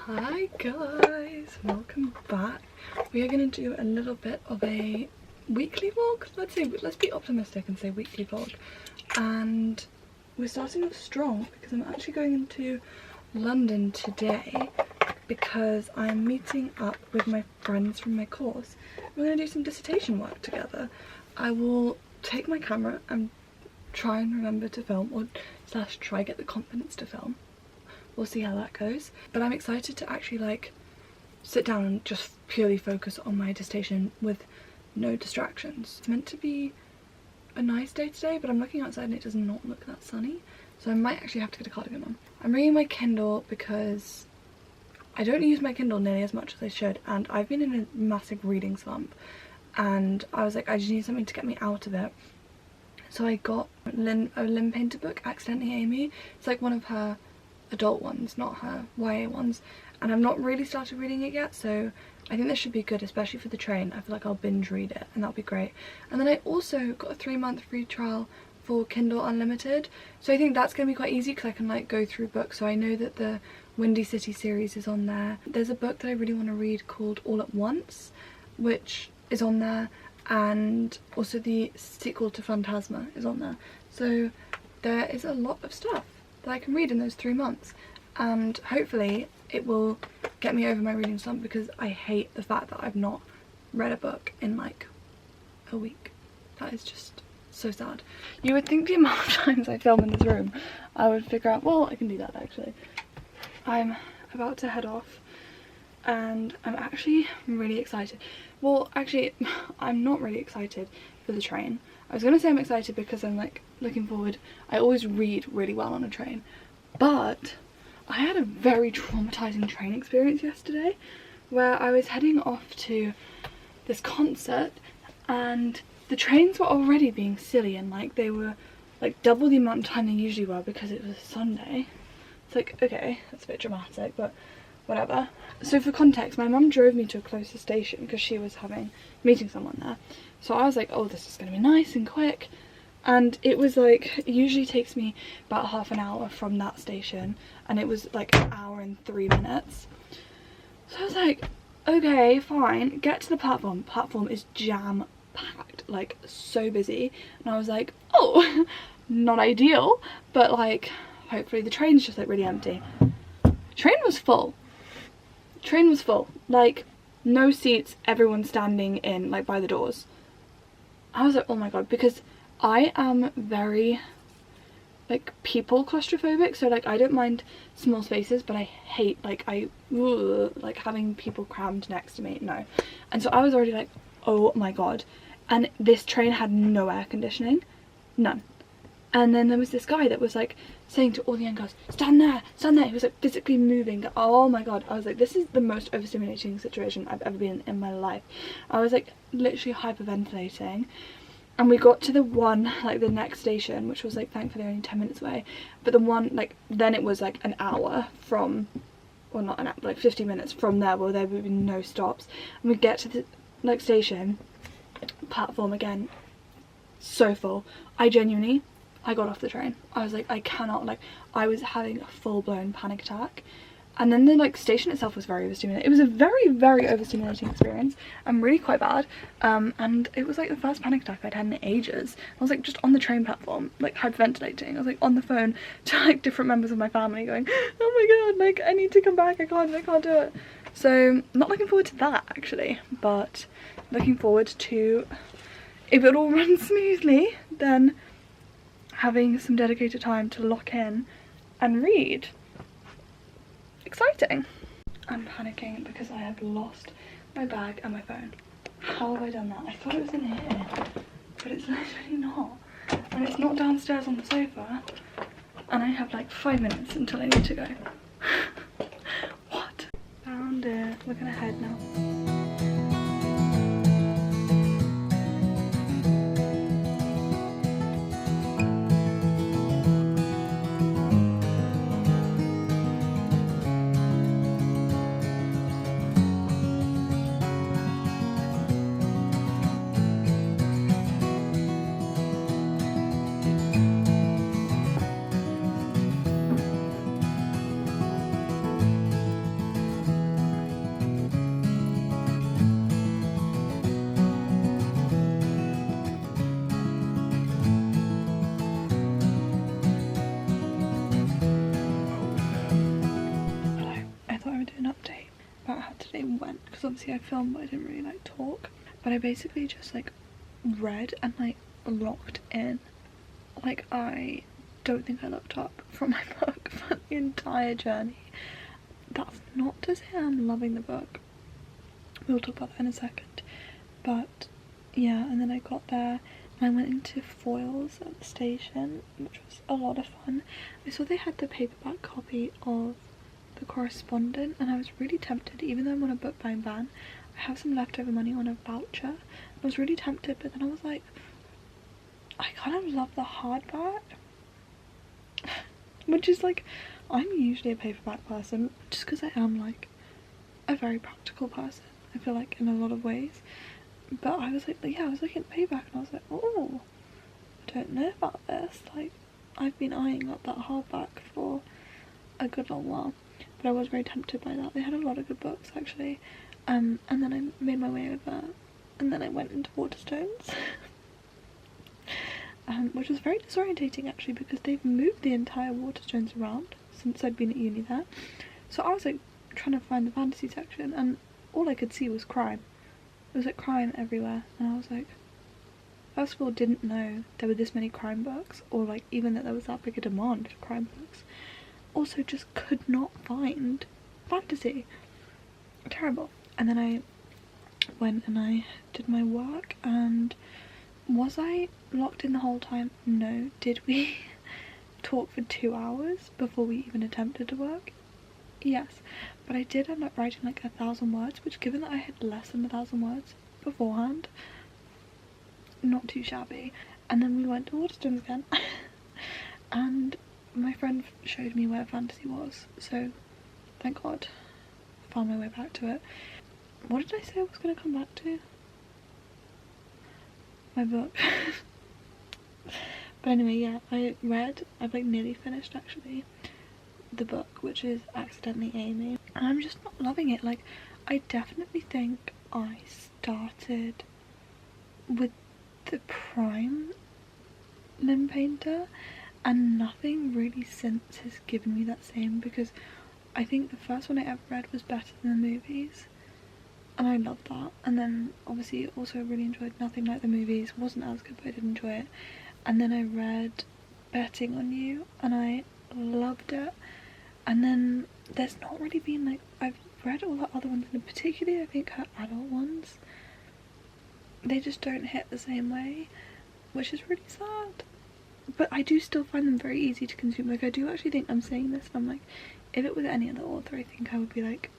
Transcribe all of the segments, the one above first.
Hi guys, welcome back. We are going to do a little bit of a weekly vlog. Let's be optimistic and say weekly vlog. And we're starting off strong because I'm actually going into London today because I'm meeting up with my friends from my course. We're going to do some dissertation work together. I will take my camera and try and remember to film, or slash try get the confidence to film. We'll see how that goes, but I'm excited to actually like sit down and just purely focus on my dissertation with no distractions. It's meant to be a nice day today, but I'm looking outside and it does not look that sunny, so I might actually have to get a cardigan on. I'm bringing my Kindle because I don't use my Kindle nearly as much as I should, and I've been in a massive reading slump, and I was like, I just need something to get me out of it. So I got a Lynn Painter book, Accidentally Amy. It's like one of her adult ones, not her YA ones, and I've not really started reading it yet, so I think this should be good, especially for the train. I feel like I'll binge read it and that'll be great. And then I also got a 3-month free trial for Kindle Unlimited, so I think that's going to be quite easy because I can like go through books. So I know that the Windy City series is on there. There's a book that I really want to read called All at Once, which is on there, and also the sequel to Phantasma is on there. So there is a lot of stuff that I can read in those 3 months, and hopefully it will get me over my reading slump, because I hate the fact that I've not read a book in like a week. That is just so sad. You would think the amount of times I film in this room I would figure out, well, I can do that actually. I'm about to head off and I'm actually really excited. Well, actually I'm not really excited for the train. I was gonna say I'm excited because I'm like looking forward. I always read really well on a train, but I had a very traumatizing train experience yesterday where I was heading off to this concert and the trains were already being silly, and like they were like double the amount of time they usually were because it was a Sunday. It's like, okay, that's a bit dramatic, but whatever. So for context, my mum drove me to a closer station because she was meeting someone there. So I was like, oh, this is going to be nice and quick. And it was like, it usually takes me about half an hour from that station, and it was like an hour and 3 minutes. So I was like, okay, fine, get to the platform. Platform is jam packed, like so busy. And I was like, oh, not ideal, but like hopefully the train's just like really empty. Train was full. Train was full, like no seats, everyone standing in like by the doors. I was like, oh my god, because I am very like people claustrophobic, so like I don't mind small spaces, but I hate like like having people crammed next to me, no. And so I was already like, oh my god. And this train had no air conditioning, none. And then there was this guy that was like saying to all the young girls, stand there, stand there. He was like physically moving. Oh my god. I was like, this is the most overstimulating situation I've ever been in my life. I was like literally hyperventilating. And we got to the one, like the next station, which was like thankfully only 10 minutes away. But the one, like then it was like an hour from, well not an hour, like 50 minutes from there where there would be no stops. And we get to the next station, platform again, so full. I got off the train. I was like, I cannot, like, I was having a full-blown panic attack. And then the like station itself was very overstimulating. It was a very, very overstimulating experience. I'm really quite bad. And it was like the first panic attack I'd had in ages. I was like just on the train platform, like hyperventilating. I was like on the phone to like different members of my family going, oh my god, like I need to come back, I can't do it. So not looking forward to that actually, but looking forward to, if it all runs smoothly, then having some dedicated time to lock in and read. Exciting. I'm panicking because I have lost my bag and my phone. How have I done that? I thought it was in here, but it's literally not. And it's not downstairs on the sofa. And I have like 5 minutes until I need to go. What? Found it. We're gonna head now. about how today went, because obviously I filmed but I didn't really like talk. But I basically just like read and like locked in. Like I don't think I looked up from my book for the entire journey. That's not to say I'm loving the book. We'll talk about that in a second. But yeah, and then I got there and I went into Foyles at the station, which was a lot of fun. I saw they had the paperback copy of The Correspondent and I was really tempted, even though I'm on a book buying ban. I have some leftover money on a voucher. I was really tempted, but then I was like, I kind of love the hardback. Which is like, I'm usually a paperback person, just because I am like a very practical person, I feel like, in a lot of ways. But I was like, yeah, I was looking at the paperback and I was like, oh, I don't know about this. Like, I've been eyeing up that hardback for a good long while. But I was very tempted by that. They had a lot of good books, actually. And then I made my way over, and then I went into Waterstones. Which was very disorientating, actually, because they've moved the entire Waterstones around since I'd been at uni there. So I was like trying to find the fantasy section, and all I could see was crime. It was like crime everywhere, and I was like, first of all, didn't know there were this many crime books, or like even that there was that big a demand for crime books. Also just could not find fantasy. Terrible. And then I went and I did my work, and was I locked in the whole time? No. Did we talk for 2 hours before we even attempted to work? Yes. But I did end up writing like 1,000 words, which, given that I had less than 1,000 words beforehand, not too shabby. And then we went to Waterstones again and my friend showed me where fantasy was, so thank God I found my way back to it. What did I say I was going to come back to? My book. But anyway, yeah, I've like nearly finished actually the book, which is Accidentally Amy, and I'm just not loving it. Like, I definitely think I started with the prime Lim Painter, and nothing really since has given me that same, because I think the first one I ever read was better than the movies, and I loved that. And then obviously also really enjoyed Nothing Like the Movies. Wasn't as good, but I did enjoy it. And then I read Betting on You and I loved it. And then there's not really been like, I've read all the other ones, and particularly I think her adult ones, they just don't hit the same way, which is really sad. But I do still find them very easy to consume. Like, I do actually think, I'm saying this and I'm like, if it was any other author, I think I would be like,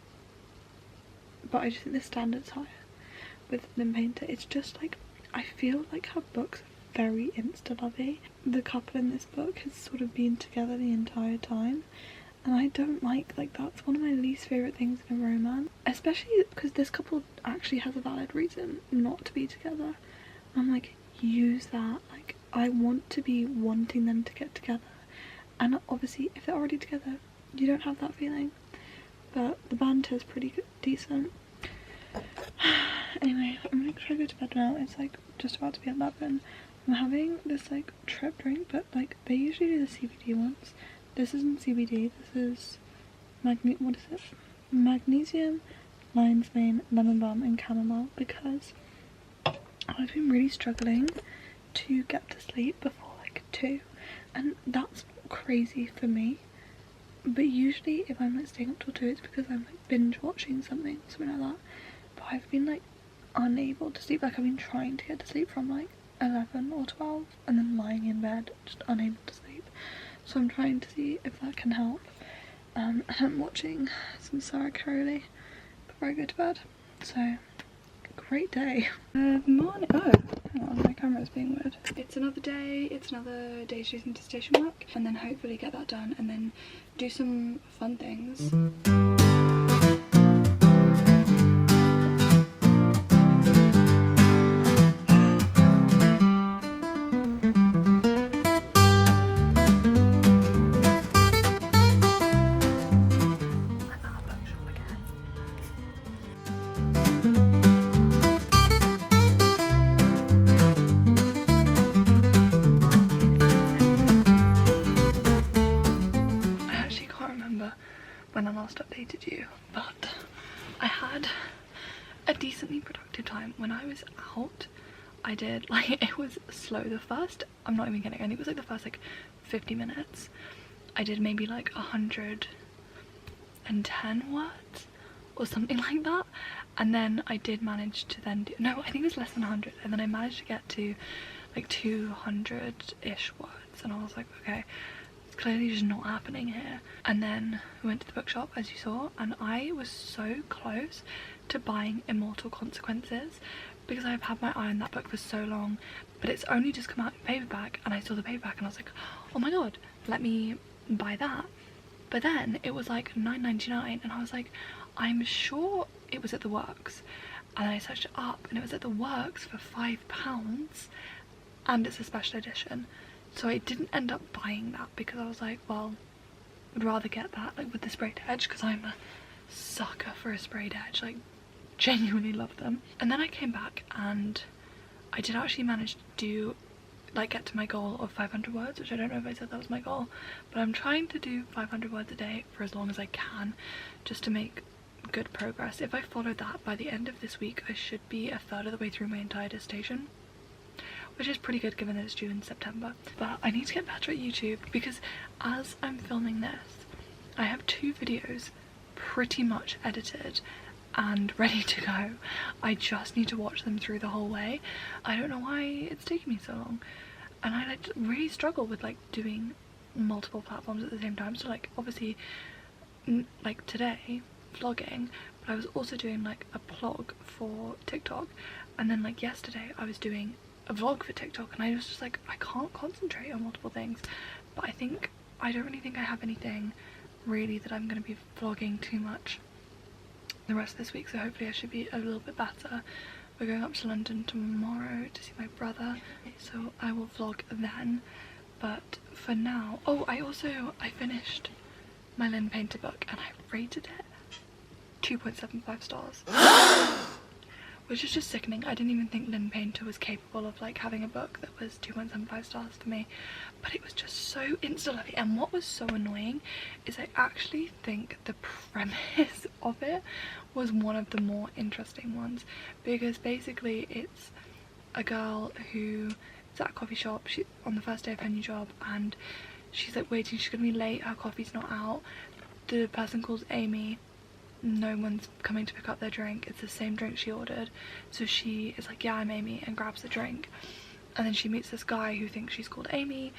but I just think the standard's higher with Lim Painter. It's just like, I feel like her books are very insta-lovey. The couple in this book has sort of been together the entire time, and I don't like that's one of my least favourite things in a romance, especially because this couple actually has a valid reason not to be together. I'm like, use that. Like, I want to be wanting them to get together, and obviously if they're already together you don't have that feeling, but the banter is pretty good, decent. Anyway, I'm gonna try to go to bed now. It's like just about to be 11. I'm having this like trip drink, but like they usually do the CBD ones. This isn't CBD, this is what is it? Magnesium, lion's mane, lemon balm and chamomile, because I've been really struggling to get to sleep before like 2, and that's not crazy for me. But usually if I'm like staying up till 2, it's because I'm like binge watching something like that. But I've been like unable to sleep. Like, I've been trying to get to sleep from like 11 or 12 and then lying in bed just unable to sleep. So I'm trying to see if that can help. And I'm watching some Sarah Caroli before I go to bed. So, great day. Good morning. Oh, hang on, my camera's being weird. It's another day. It's another day choosing to station work, and then hopefully get that done and then do some fun things. When I last updated you, but I had a decently productive time. When I was out, I did, like, it was slow. The first, I'm not even kidding, I think it was like the first like 50 minutes I did maybe like 110 words or something like that, and then I did manage to then do, no, I think it was less than 100, and then I managed to get to like 200-ish words, and I was like, okay, it's clearly just not happening here. And then we went to the bookshop, as you saw, and I was so close to buying Immortal Consequences because I've had my eye on that book for so long, but it's only just come out in paperback, and I saw the paperback and I was like, oh my god, let me buy that. But then it was like £9.99, and I was like, I'm sure it was at the Works, and I searched it up and it was at the Works for £5, and it's a special edition. So I didn't end up buying that because I was like, well, I'd rather get that like with the sprayed edge, because I'm a sucker for a sprayed edge, like genuinely love them. And then I came back and I did actually manage to do, like, get to my goal of 500 words, which I don't know if I said that was my goal, but I'm trying to do 500 words a day for as long as I can, just to make good progress. If I follow that, by the end of this week I should be a third of the way through my entire dissertation, which is pretty good given that it's due in September. But I need to get better at YouTube, because as I'm filming this, I have 2 videos pretty much edited and ready to go. I just need to watch them through the whole way. I don't know why it's taking me so long, and I like really struggle with like doing multiple platforms at the same time. So like obviously like today vlogging, but I was also doing like a vlog for TikTok, and then like yesterday I was doing a vlog for TikTok, and I was just like, I can't concentrate on multiple things. But I don't really think I have anything really that I'm going to be vlogging too much the rest of this week, so hopefully I should be a little bit better. We're going up to London tomorrow to see my brother, so I will vlog then. But for now, oh, I finished my Lynn Painter book and I rated it 2.75 stars. Which is just sickening. I didn't even think Lynn Painter was capable of like having a book that was 2.75 stars for me, but it was just so insta-lovely. And what was so annoying is I actually think the premise of it was one of the more interesting ones, because basically it's a girl who is at a coffee shop, she on the first day of her new job, and she's like waiting, she's gonna be late, her coffee's not out, the person calls Amy, no one's coming to pick up their drink, it's the same drink she ordered, so she is like, yeah, I'm Amy, and grabs the drink. And then she meets this guy who thinks she's called Amy,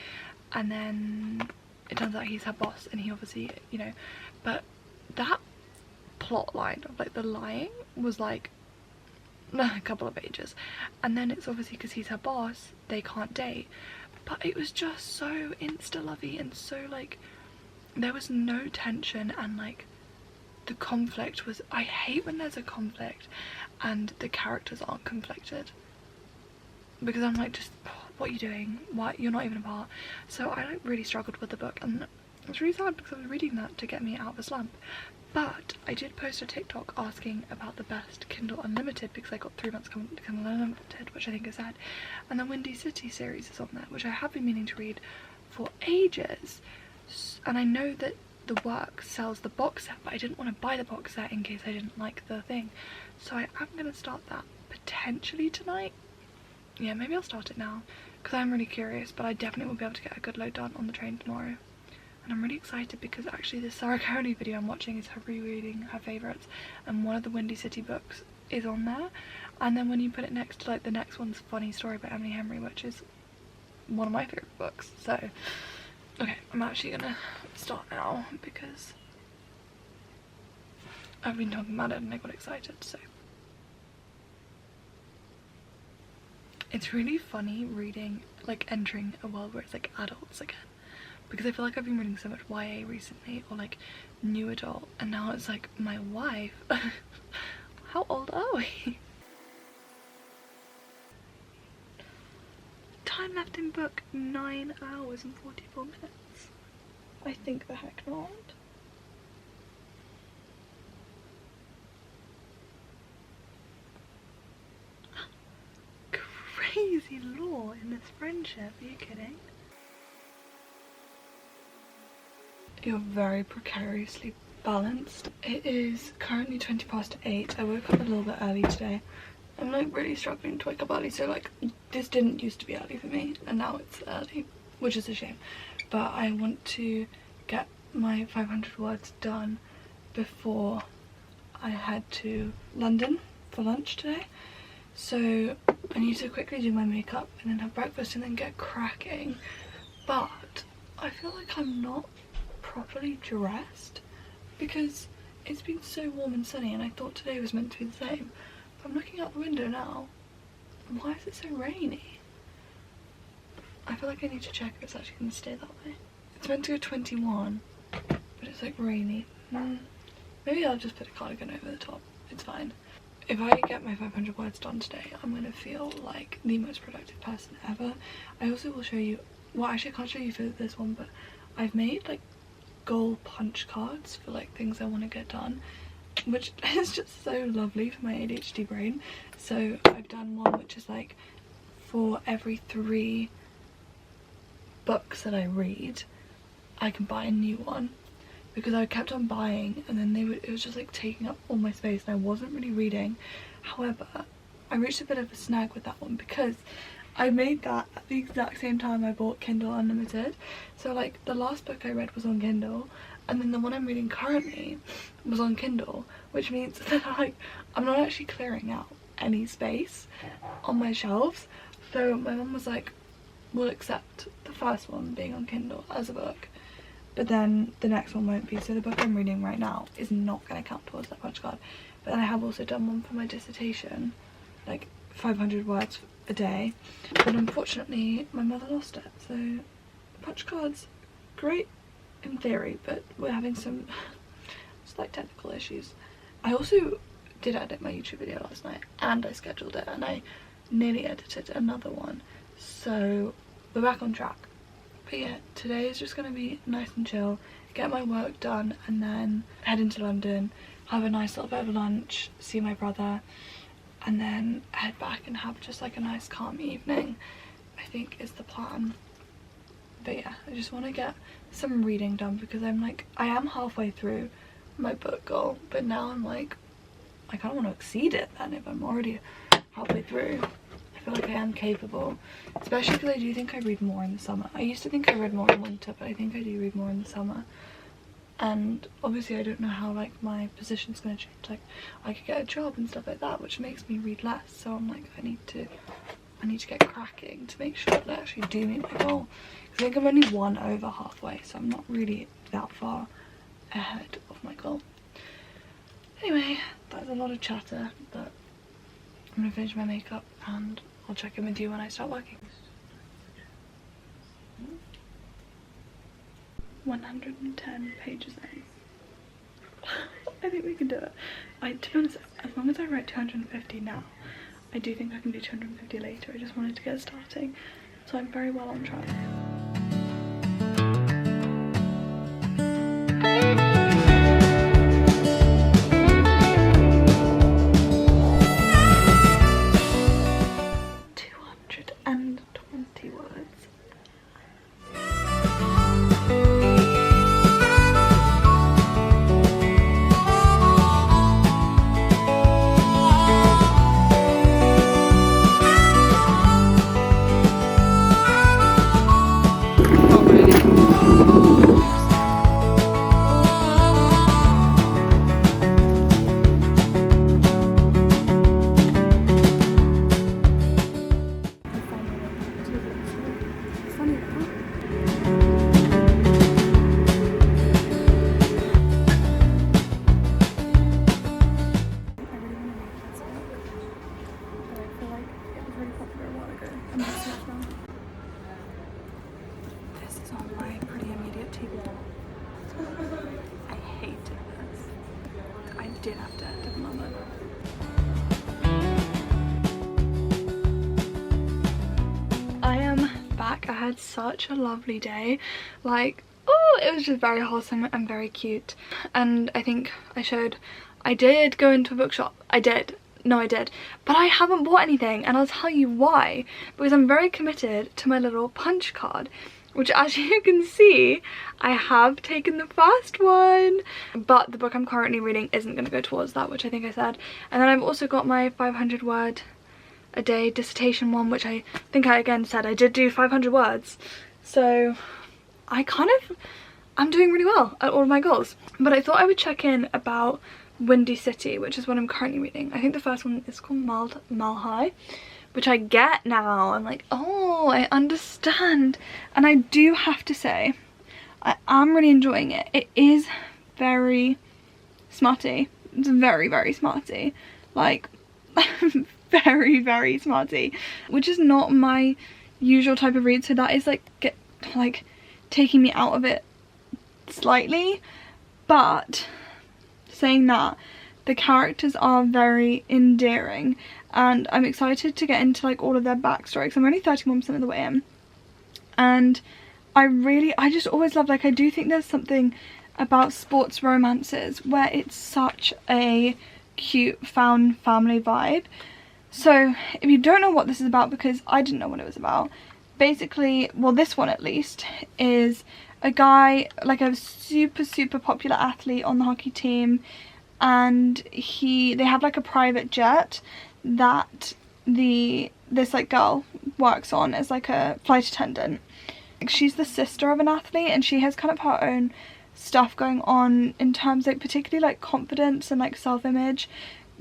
and then it turns out he's her boss, and he obviously, you know, but that plot line of like the lying was like a couple of pages, and then it's obviously because he's her boss they can't date, but it was just so insta-lovey and so like there was no tension, and like the conflict was, I hate when there's a conflict and the characters aren't conflicted, because I'm like, just what are you doing, why, you're not even a part. So I like really struggled with the book, and it was really sad because I was reading that to get me out of a slump. But I did post a TikTok asking about the best Kindle Unlimited, because I got 3 months Kindle Unlimited, which I think is sad, and the Windy City series is on there, which I have been meaning to read for ages, and I know that the Works sells the box set, but I didn't want to buy the box set in case I didn't like the thing, so I am going to start that potentially tonight. Yeah, maybe I'll start it now because I'm really curious, but I definitely will be able to get a good load done on the train tomorrow. And I'm really excited because actually this Sarah Cowley video I'm watching is her rereading her favourites, and one of the Windy City books is on there, and then when you put it next to like the next one's Funny Story by Emily Henry, which is one of my favourite books. So okay, I'm actually gonna start now because I've been talking about it and I got excited. So it's really funny reading, like entering a world where it's like adults again, because I feel like I've been reading so much YA recently, or like new adult, and now it's like my wife. How old are we? Time left in book 9 hours and 44 minutes. I think the heck not. Crazy law in this friendship, are you kidding? You're very precariously balanced. It is currently 8:20. I woke up a little bit early today. I'm like really struggling to wake up early, so like this didn't used to be early for me and now it's early, which is a shame. But I want to get my 500 words done before I head to London for lunch today. So I need to quickly do my makeup and then have breakfast and then get cracking. But I feel like I'm not properly dressed because it's been so warm and sunny and I thought today was meant to be the same. But I'm looking out the window now. Why is it so rainy? I feel like I need to check if it's actually going to stay that way. It's meant to go 21, but it's like rainy. Maybe I'll just put a cardigan over the top. It's fine. If I get my 500 words done today, I'm going to feel like the most productive person ever. I also will show you, well actually I can't show you for this one, but I've made like goal punch cards for like things I want to get done, which is just so lovely for my ADHD brain. So I've done one which is like for every 3 books that I read, I can buy a new one. Because I kept on buying and then it was just like taking up all my space and I wasn't really reading. However, I reached a bit of a snag with that one because I made that at the exact same time I bought Kindle Unlimited. So like the last book I read was on Kindle and then the one I'm reading currently was on Kindle, which means that like I'm not actually clearing out any space on my shelves. So my mum was like, we'll accept the first one being on Kindle as a book, but then the next one won't be. So the book I'm reading right now is not going to count towards that punch card. But then I have also done one for my dissertation, like 500 words a day, but unfortunately my mother lost it. So punch cards, great in theory, but we're having some slight technical issues. I also did edit my YouTube video last night and I scheduled it and I nearly edited another one, so we're back on track. But yeah, today is just going to be nice and chill, get my work done and then head into London, have a nice little bit of lunch, see my brother, and then head back and have just like a nice calm evening, I think is the plan. But yeah, I just want to get some reading done because I am halfway through my book goal, but now I'm like, I kind of want to exceed it then if I'm already halfway through. I feel like I am capable, especially because I do think I read more in the summer. I used to think I read more in winter, but I think I do read more in the summer. And obviously I don't know how like my position's going to change, like I could get a job and stuff like that, which makes me read less. So I'm like, I need to get cracking to make sure that I actually do meet my goal. I think I'm only 1 over halfway, so I'm not really that far ahead of my goal. Anyway, that's a lot of chatter, but I'm gonna finish my makeup and I'll check in with you when I start working. 110 pages in. I think we can do it. To be honest, as long as I write 250 now, I do think I can do 250 later. I just wanted to get starting, so I'm very well on track. This is on my pretty immediate TV. I hated this. I did have to edit the moment. I am back. I had such a lovely day. Like, oh, it was just very wholesome and very cute. And I think I did go into a bookshop. I did. No, I did. But I haven't bought anything, and I'll tell you why. Because I'm very committed to my little punch card, which as you can see, I have taken the first one, but the book I'm currently reading isn't going to go towards that, which I think I said. And then I've also got my 500 word a day dissertation one, which I think I again said I did do 500 words. So I'm doing really well at all of my goals. But I thought I would check in about Windy City, which is what I'm currently reading. I think the first one is called Mile High, which I get now. I'm like, oh, I understand. And I do have to say, I am really enjoying it. It is very smarty. It's very, very smarty. Like, very, very smarty. Which is not my usual type of read. So that is like, taking me out of it slightly. But saying that, the characters are very endearing. And I'm excited to get into like all of their backstory. I'm only 31% of the way in. And I just always love, like, I do think there's something about sports romances where it's such a cute found family vibe. So if you don't know what this is about, because I didn't know what it was about, basically, well, this one at least, is a guy, like a super popular athlete on the hockey team, and they have like a private jet that this like girl works on as like a flight attendant. She's the sister of an athlete, and she has kind of her own stuff going on in terms like particularly like confidence and like self-image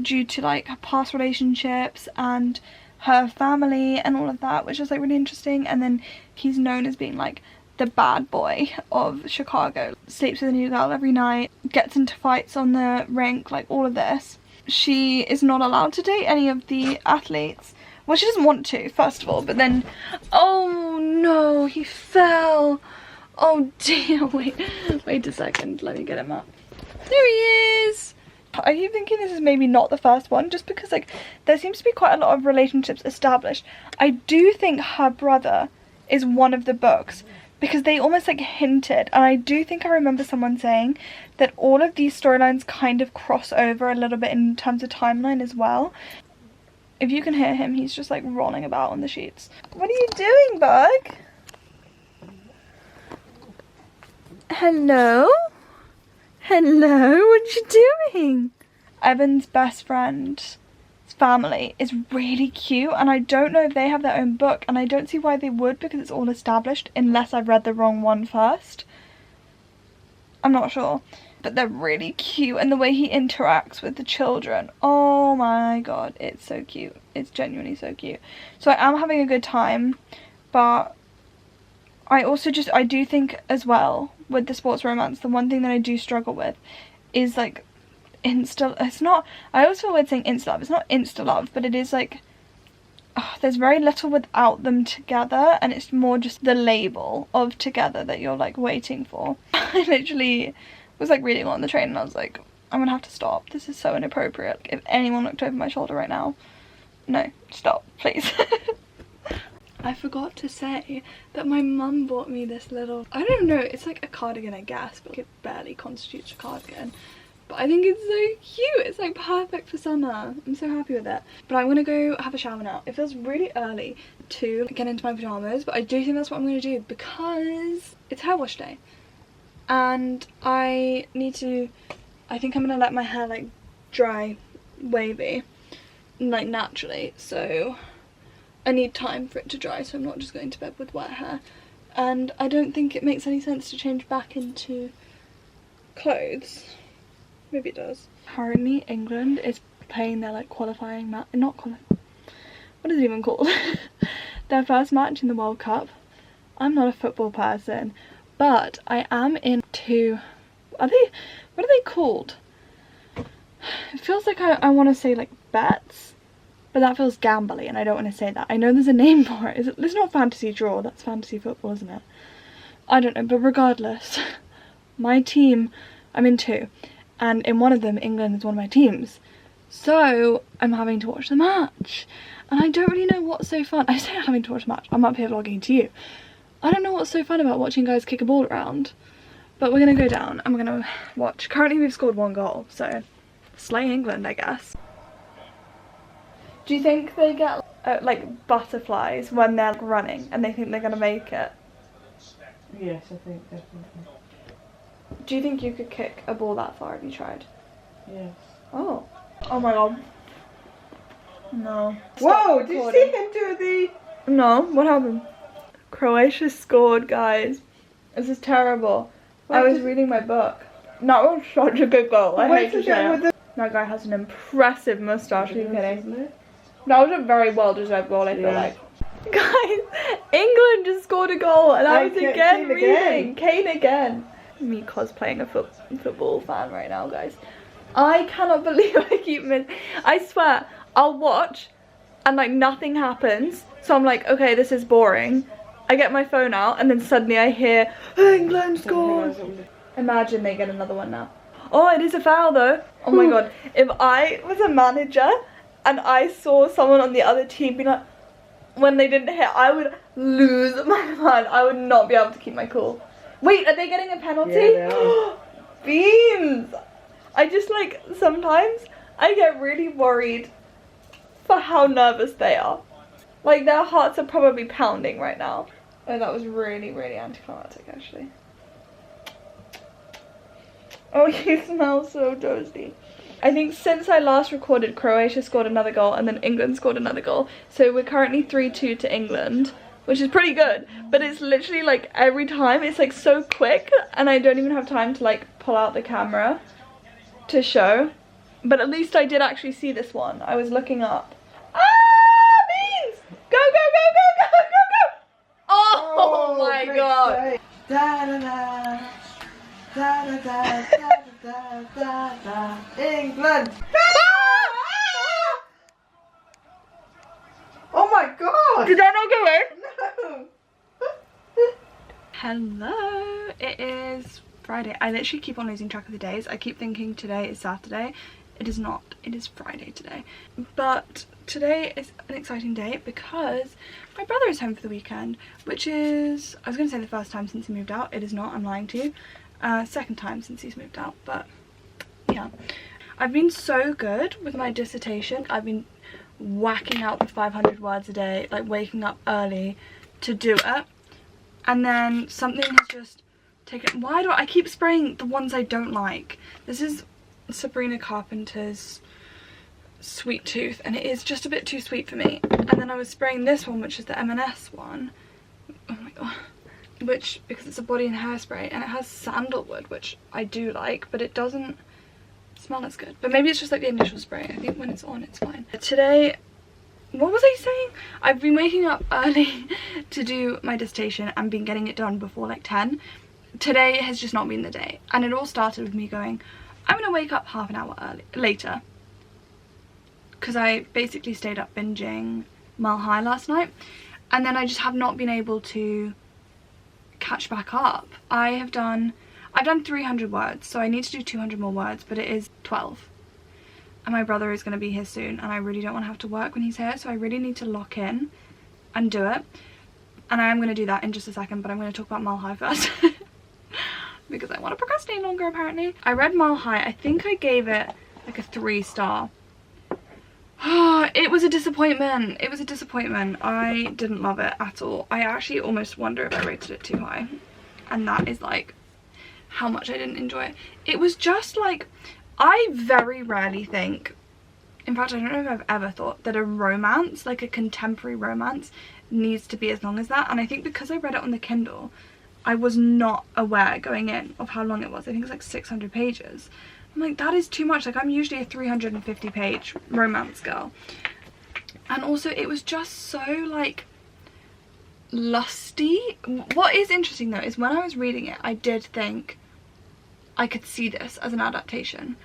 due to like her past relationships and her family and all of that, which is like really interesting. And then he's known as being like the bad boy of Chicago, sleeps with a new girl every night, gets into fights on the rink, like all of this. She is not allowed to date any of the athletes. Well, she doesn't want to, first of all, but then, oh no, he fell. Oh dear, wait a second, let me get him up. There he is. I keep thinking this is maybe not the first one, just because like there seems to be quite a lot of relationships established. I do think her brother is one of the books, because they almost like hinted, and I do think I remember someone saying that all of these storylines kind of cross over a little bit in terms of timeline as well. If you can hear him, he's just like rolling about on the sheets. What are you doing, Bug? Hello? Hello? What you doing? Evan's best friend's family is really cute, and I don't know if they have their own book, and I don't see why they would, because it's all established, unless I've read the wrong one first. I'm not sure. But they're really cute, and the way he interacts with the children, oh my god, it's so cute. It's genuinely so cute. So I am having a good time, but I also I do think as well with the sports romance, the one thing that I do struggle with is like it's not, I always feel weird saying insta love. It's not insta love, but it is like, there's very little without them together, and it's more just the label of together that you're like waiting for. I literally was like reading on the train and I was like, I'm gonna have to stop. This is so inappropriate. If anyone looked over my shoulder right now, no, stop, please. I forgot to say that my mum bought me this little, I don't know, it's like a cardigan I guess, but it barely constitutes a cardigan. But I think it's so cute. It's like perfect for summer. I'm so happy with it. But I'm gonna go have a shower now. It feels really early to get into my pajamas, but I do think that's what I'm gonna do because it's hair wash day. And I think I'm gonna let my hair like dry wavy, like naturally. So I need time for it to dry, so I'm not just going to bed with wet hair. And I don't think it makes any sense to change back into clothes. Maybe it does. Currently England is playing their like qualifying match, what is it even called? Their first match in the World Cup. I'm not a football person, but I am into, what are they called? It feels like I want to say like bets, but that feels gambly and I don't want to say that. I know there's a name for it. It's not fantasy draw, that's fantasy football, isn't it? I don't know, but regardless, my team, I'm in two. And in one of them, England is one of my teams. So I'm having to watch the match. And I don't really know what's so fun. I say I'm having to watch the match. I'm up here vlogging to you. I don't know what's so fun about watching guys kick a ball around. But we're going to go down and we're going to watch. Currently we've scored 1 goal. So slay England, I guess. Do you think they get like butterflies when they're like, running and they think they're going to make it? Yes, I think definitely. Do you think you could kick a ball that far? Have you tried? Yes. Oh. Oh my god. No. Whoa, did you see him do the... No, what happened? Croatia scored, guys. This is terrible. I was reading my book. That was such a good goal. I hate to say it. That guy has an impressive moustache. Are you kidding? That was a very well-deserved goal, I feel like. Guys, England just scored a goal and I was again reading. Kane again. Me cosplaying a football fan right now, guys. I cannot believe I keep missing. I swear, I'll watch and like nothing happens. So I'm like, okay, this is boring. I get my phone out and then suddenly I hear, England scored. Imagine they get another one now. Oh, it is a foul though. Oh my god. If I was a manager and I saw someone on the other team be like, when they didn't hit, I would lose my mind. I would not be able to keep my cool. Wait, are they getting a penalty? Yeah, they are. Beans! I just like, sometimes I get really worried for how nervous they are. Like their hearts are probably pounding right now. Oh, that was really, really anticlimactic actually. Oh, you smell so toasty. I think since I last recorded, Croatia scored another goal and then England scored another goal. So we're currently 3-2 to England, which is pretty good. But it's literally like every time, it's like so quick and I don't even have time to like pull out the camera to show. But at least I did actually see this one. I was looking up. Ah, beans! Go, go, go, go, go, go, go! Oh my god! Da da da. Da da da da da da da. England! Oh my god! Did that not go in? No! Hello, it is Friday. I literally keep on losing track of the days. I keep thinking today is Saturday. It is not. It is Friday today. But today is an exciting day because my brother is home for the weekend, which is, I was going to say the first time since he moved out. It is not, I'm lying to you. Second time since he's moved out, but yeah. I've been so good with my dissertation. I've been whacking out the 500 words a day, like waking up early to do it. And then something has just taken, why do I keep spraying the ones I don't like? This is Sabrina Carpenter's Sweet Tooth and it is just a bit too sweet for me. And then I was spraying this one, which is the M&S one. Oh my god. Which, because it's a body and hairspray and it has sandalwood, which I do like, but it doesn't smell as good. But maybe it's just like the initial spray. I think when it's on, it's fine. Today, what was I saying? I've been waking up early to do my dissertation and been getting it done before like 10. Today has just not been the day. And it all started with me going, I'm gonna wake up half an hour later. Because I basically stayed up binging Mile High last night. And then I just have not been able to catch back up. I've done 300 words, so I need to do 200 more words, but it is 12. And my brother is going to be here soon, and I really don't want to have to work when he's here, so I really need to lock in and do it. And I am going to do that in just a second, but I'm going to talk about Mile High first. Because I want to procrastinate longer, apparently. I read Mile High. I think I gave it like a 3-star. It was a disappointment. It was a disappointment. I didn't love it at all. I actually almost wonder if I rated it too high. And that is like how much I didn't enjoy it. It was just like, I very rarely think, in fact I don't know if I've ever thought that a romance, like a contemporary romance, needs to be as long as that. And I think because I read it on the Kindle, I was not aware going in of how long it was. I think it's like 600 pages. I'm like, that is too much. Like, I'm usually a 350 page romance girl. And also it was just so like lusty. What is interesting though is when I was reading it, I did think I could see this as an adaptation.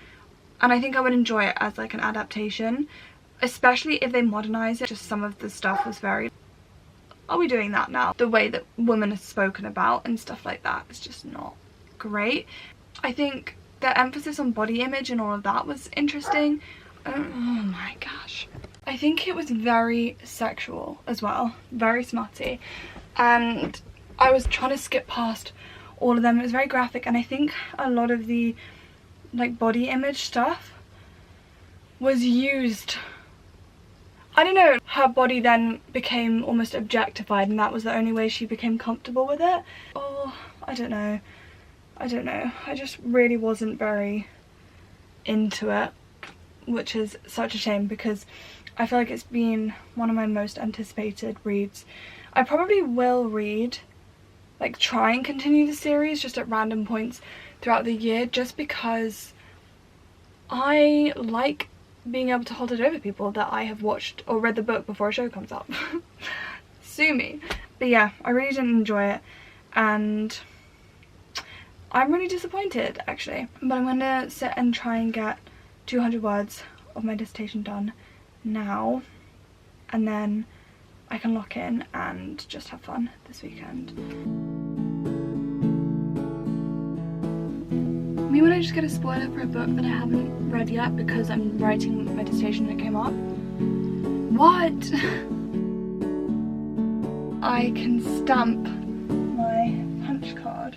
And I think I would enjoy it as like an adaptation, especially if they modernize it. Just some of the stuff was very, are we doing that now? The way that women are spoken about and stuff like that is just not great. I think the emphasis on body image and all of that was interesting. Oh my gosh. I think it was very sexual as well, very smutty. And I was trying to skip past all of them. It was very graphic, and I think a lot of the like body image stuff was used, I don't know, her body then became almost objectified and that was the only way she became comfortable with it. Oh, oh, I don't know. I just really wasn't very into it, which is such a shame because I feel like it's been one of my most anticipated reads. I probably will read, like try and continue the series just at random points throughout the year, just because I like being able to hold it over people that I have watched or read the book before a show comes up. Sue me. But yeah, I really didn't enjoy it and I'm really disappointed actually. But I'm gonna sit and try and get 200 words of my dissertation done now, and then I can lock in and just have fun this weekend. Me when I just get a spoiler for a book that I haven't read yet because I'm writing my dissertation and it came up. What? I can stamp my punch card.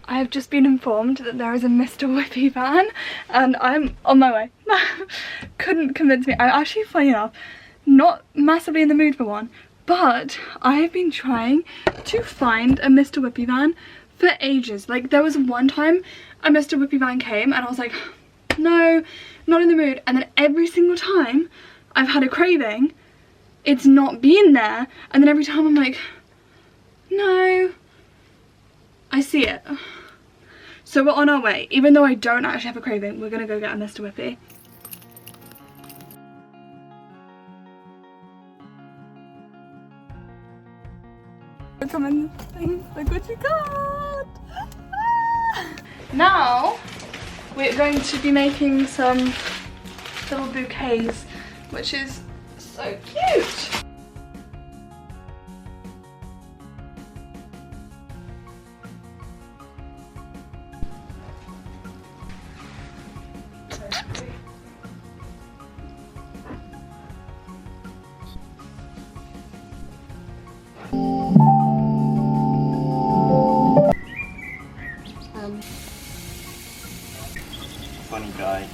I have just been informed that there is a Mr. Whippy van and I'm on my way. Couldn't convince me. I'm actually, funny enough, not massively in the mood for one, but I have been trying to find a Mr. Whippy van for ages. Like there was one time a Mr. Whippy van came and I was like, no, not in the mood. And then every single time I've had a craving, it's not been there. And then every time I'm like, no, I see it. So we're on our way. Even though I don't actually have a craving, we're gonna go get a Mr. Whippy. Come in, look what you got! Now we're going to be making some little bouquets, which is so cute. Funny guy.